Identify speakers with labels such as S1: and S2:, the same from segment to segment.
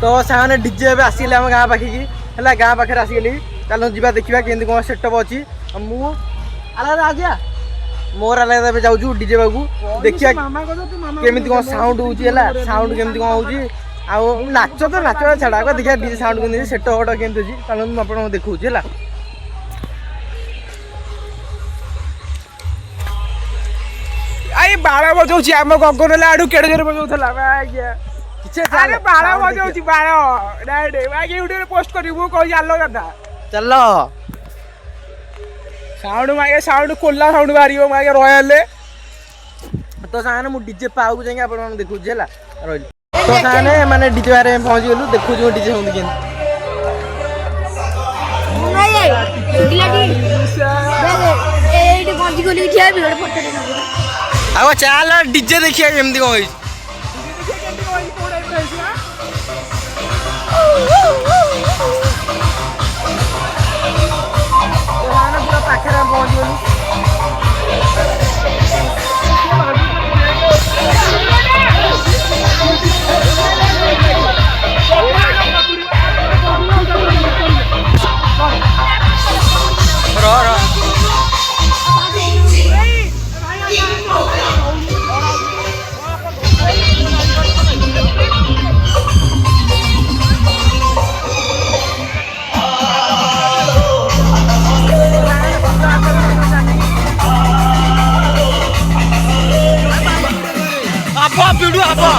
S1: तो से डीजे आसिले आम गाँ पाखी है गाँ पाखे आसिगली चल जा देखा केमती कौन सेटअप अच्छी मुझे मोर अलग जाऊँ डीजे बाबू देखिए केमती कौन साउंड हो साउंड केमती कौन हो नाच तो नाच छाड़ा देखिए डीजे साउंड के सेटअप केमती अच्छी चलो मुझे देखा है
S2: आई बाड़ बजाऊँ आम गगन आड़ू केड़े जोर बजाऊला अरे बाड़ बजाऊँ बाड़ डायरेक्ट यूट्यूब पोस्ट करी कह जाल कथा
S1: चल
S2: साउंड मागे साउंड कोला साउंड बाहर मागे रॉयल
S1: तो साने मु डीजे पाऊ जाके आप देखु है रही तो साने माने डीजे बारे में पहुंच गलु देखु जो डीजे होंदी केन आगो चल डीजे देखिए केमती कौन होई पूरा पाखे पहुंच गलु apa bidu apa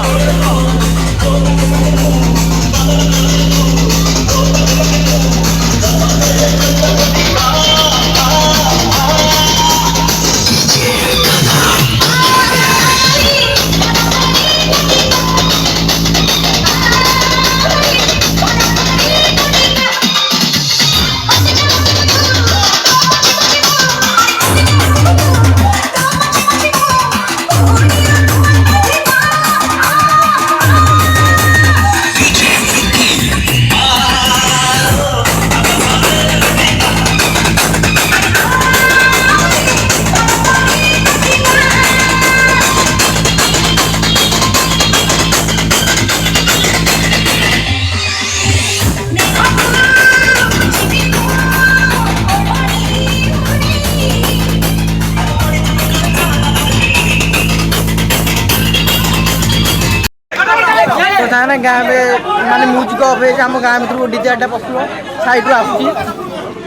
S1: गाँव में माने म्यूजिक ऑफ है आम गाँव भर डीजे आटा पशु साइड आसूँ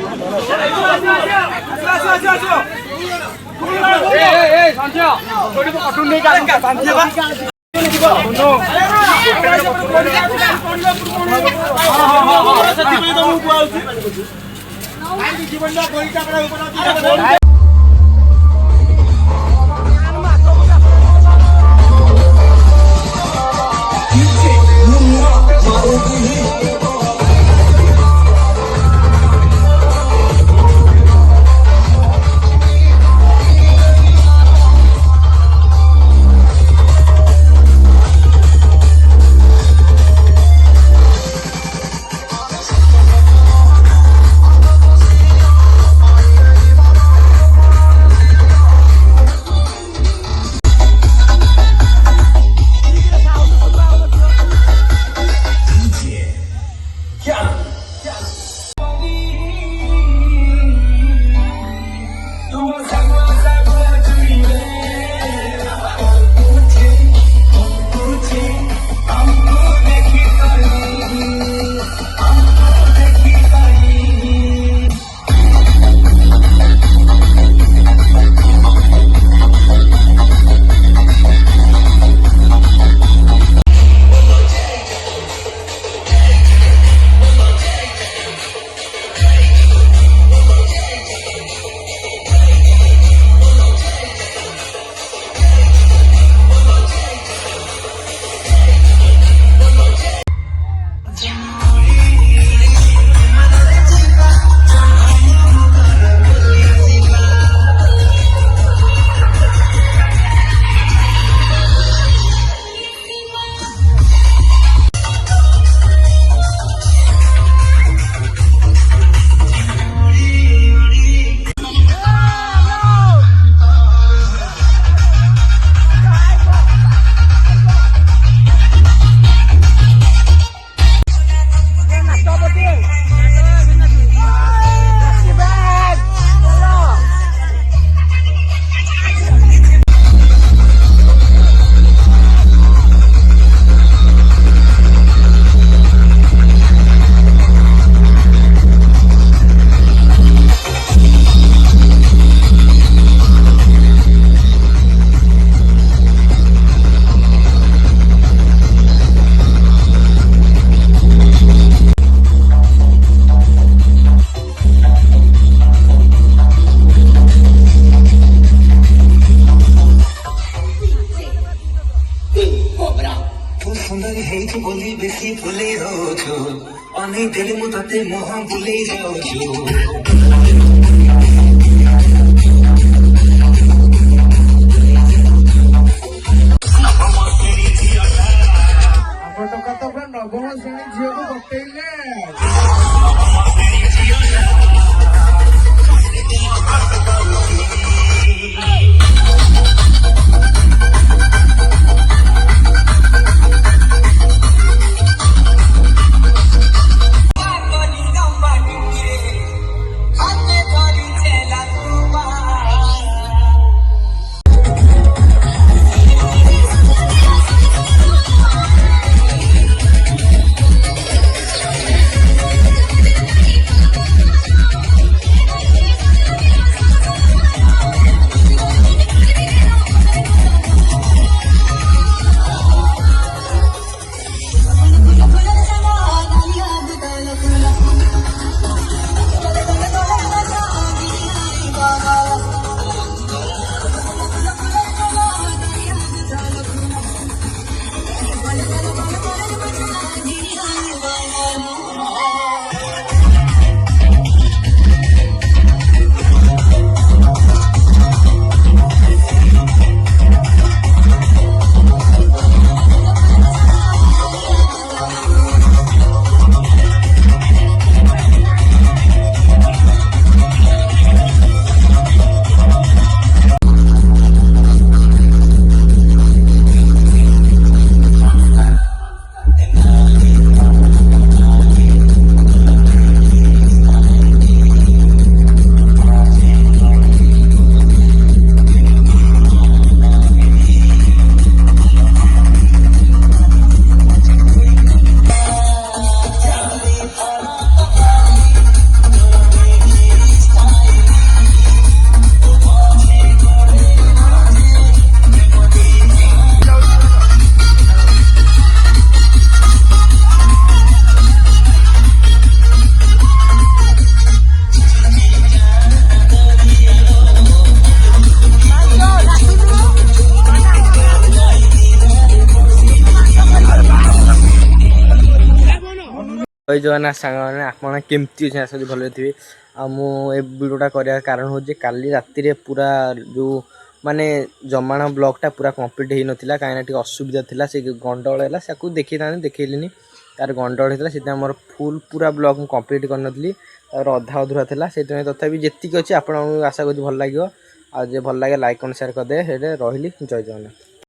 S3: ବୋଲି ବେଶୀ ଭୁଲେଇ ରହୁଛୁ ଅନେଇ ଦେଲି ମୁଁ ତତେ ମୁହଁ ବୁଲେଇ ଯାଉଛୁ
S2: ଟଙ୍କା ତ ପୁରା ନବମ ଶ୍ରେଣୀ ଝିଅକୁ ବତେଇଲେ
S1: जय जगन्नाथ सांगने आपण केमती अच्छे आशा भले थे भिडियोटा करार कारण हूँ काली राति पूरा जो माने जमाना ब्लॉगटा पूरा कंप्लीट हो नाला कहीं असुविधा था से गंडगोल है से देखी था देखनी तार गंडगोल होता से मोर फुल पूरा ब्लॉग कंप्लीट करनी अधा अधूरा था से तथापि जी अच्छे आप आशा करूँ भल लगे आज भल लगे लाइक कमेंट शेयर करदे रही जय जगन्नाथ।